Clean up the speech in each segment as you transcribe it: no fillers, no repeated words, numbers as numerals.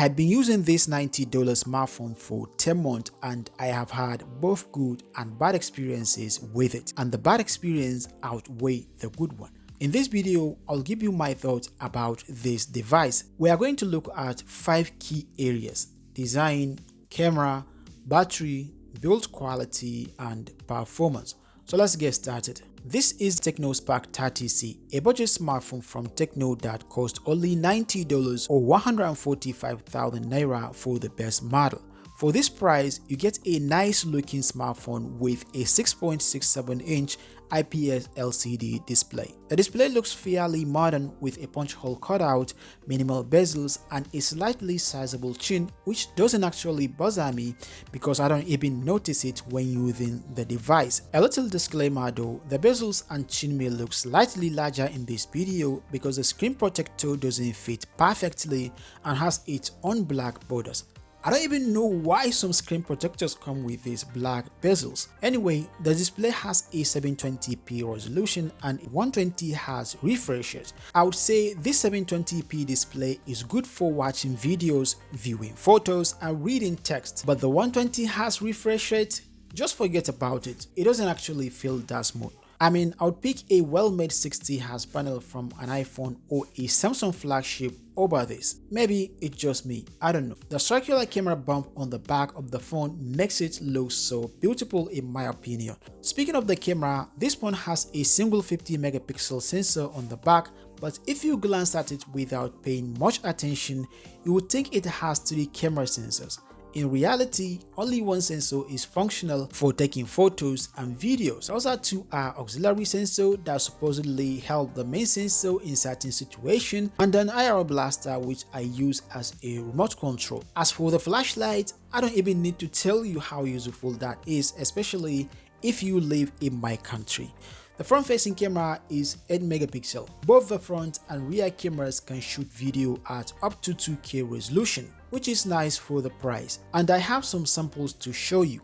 had been using this $90 smartphone for 10 months and I have had both good and bad experiences with it, and the bad experience outweigh the good one. In this video, I'll give you my thoughts about this device. We are going to look at 5 key areas: design, camera, battery, build quality, and performance. So let's get started. This is Tecno Spark 30C, a budget smartphone from Tecno that costs only $90 or 145,000 Naira for the best model. For this price, you get a nice looking smartphone with a 6.67-inch IPS LCD display. The display looks fairly modern with a punch hole cutout, minimal bezels, and a slightly sizable chin, which doesn't actually bother me because I don't even notice it when using the device. A little disclaimer though, the bezels and chin may look slightly larger in this video because the screen protector doesn't fit perfectly and has its own black borders. I don't even know why some screen protectors come with these black bezels. Anyway, the display has a 720p resolution and 120Hz refresh rate. I would say this 720p display is good for watching videos, viewing photos, and reading text, but the 120Hz refresh rate, just forget about it. It doesn't actually feel that smooth. I mean, I would pick a well-made 60Hz panel from an iPhone or a Samsung flagship over this. Maybe it's just me, I don't know. The circular camera bump on the back of the phone makes it look so beautiful in my opinion. Speaking of the camera, this phone has a single 50 megapixel sensor on the back, but if you glance at it without paying much attention, you would think it has 3 camera sensors. In reality, only one sensor is functional for taking photos and videos. The other 2 are auxiliary sensors that supposedly help the main sensor in certain situations, and an IR blaster which I use as a remote control. As for the flashlight, I don't even need to tell you how useful that is, especially if you live in my country. The front-facing camera is 8 megapixel. Both the front and rear cameras can shoot video at up to 2K resolution, which is nice for the price. And I have some samples to show you.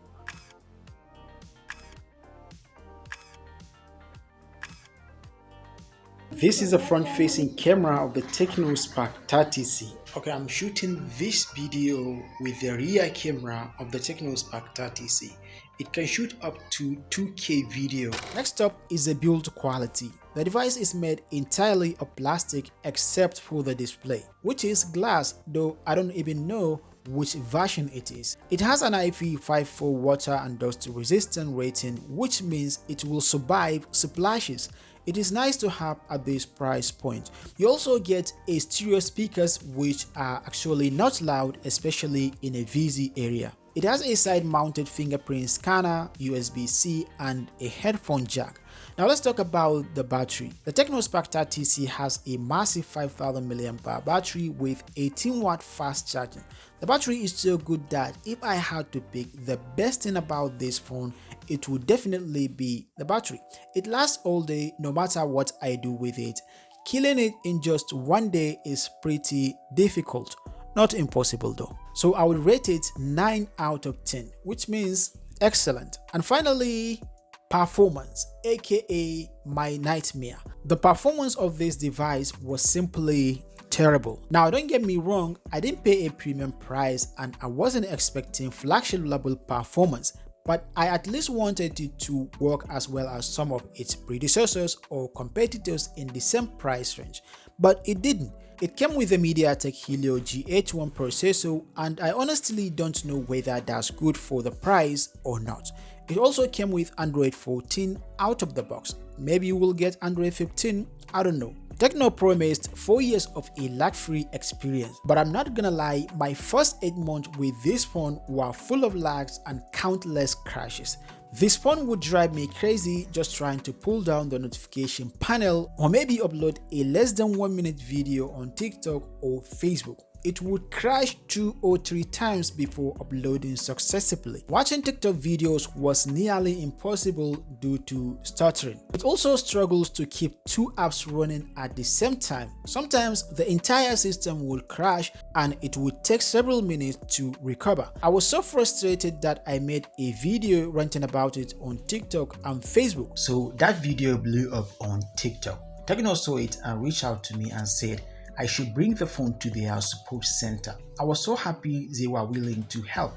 This is the front-facing camera of the Tecno Spark 30C. Okay, I'm shooting this video with the rear camera of the Tecno Spark 30C. It can shoot up to 2K video. Next up is the build quality. The device is made entirely of plastic except for the display, which is glass, though I don't even know which version it is. It has an IP54 water and dust resistant rating, which means it will survive splashes. It is nice to have at this price point. You also get a stereo speakers which are actually not loud, especially in a busy area. It has a side-mounted fingerprint scanner, USB-C, and a headphone jack. Now let's talk about the battery. The Tecno Spark 30C has a massive 5000 mAh battery with 18-watt fast charging. The battery is so good that if I had to pick the best thing about this phone, it would definitely be the battery. It lasts all day no matter what I do with it. Killing it in just one day is pretty difficult. Not impossible though. So I would rate it 9 out of 10, which means excellent. And finally, performance, aka my nightmare. The performance of this device was simply terrible. Now don't get me wrong, I didn't pay a premium price and I wasn't expecting flagship level performance, but I at least wanted it to work as well as some of its predecessors or competitors in the same price range, but it didn't. It came with a MediaTek Helio G81 processor, and I honestly don't know whether that's good for the price or not. It also came with Android 14 out of the box. Maybe you will get Android 15, I don't know. Tecno promised 4 years of a lag-free experience, but I'm not gonna lie, my first 8 months with this phone were full of lags and countless crashes. This phone would drive me crazy just trying to pull down the notification panel or maybe upload a less than 1 minute video on TikTok or Facebook. it would crash 2 or 3 times before uploading successfully. Watching TikTok videos was nearly impossible due to stuttering. It also struggles to keep 2 apps running at the same time. Sometimes the entire system would crash and it would take several minutes to recover. I was so frustrated that I made a video ranting about it on TikTok and Facebook. So that video blew up on TikTok. Tecno saw it and reached out to me and said, I should bring the phone to their support center. I was so happy they were willing to help.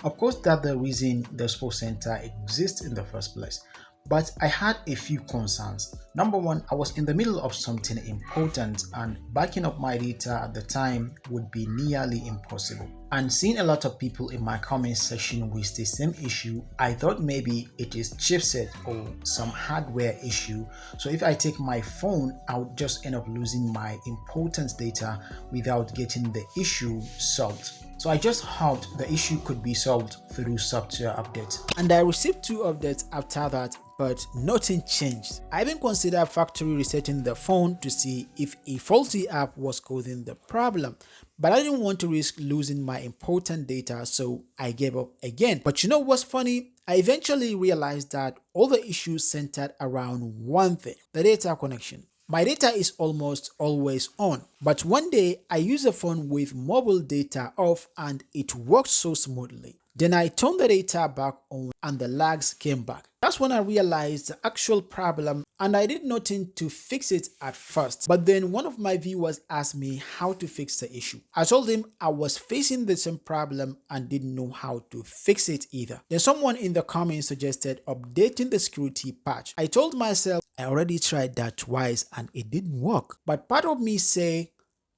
Of course, that's the reason the support center exists in the first place. But I had a few concerns. Number one, I was in the middle of something important and backing up my data at the time would be nearly impossible. And seeing a lot of people in my comment section with the same issue, I thought maybe it is chipset or some hardware issue. So if I take my phone, I would just end up losing my important data without getting the issue solved. So I just hoped the issue could be solved through software updates. And I received 2 updates after that, but nothing changed. I even considered factory resetting the phone to see if a faulty app was causing the problem. But I didn't want to risk losing my important data, so I gave up again. But you know what's funny? I eventually realized that all the issues centered around one thing: the data connection. My data is almost always on, but one day I used a phone with mobile data off and it worked so smoothly. Then I turned the data back on and the lags came back. That's when I realized the actual problem, and I did nothing to fix it at first. But then one of my viewers asked me how to fix the issue. I told him I was facing the same problem and didn't know how to fix it either. Then someone in the comments suggested updating the security patch. I told myself I already tried that twice and it didn't work. But part of me say,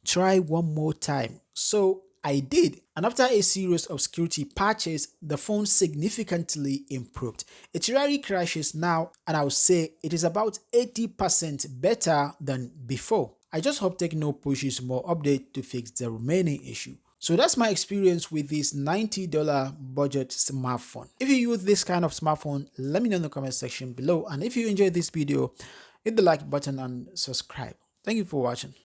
try one more time. So I did, and after a series of security patches, the phone significantly improved. It rarely crashes now, and I would say it is about 80% better than before. I just hope Tecno pushes more updates to fix the remaining issue. So that's my experience with this $90 budget smartphone. If you use this kind of smartphone, let me know in the comment section below, and if you enjoyed this video, hit the like button and subscribe. Thank you for watching.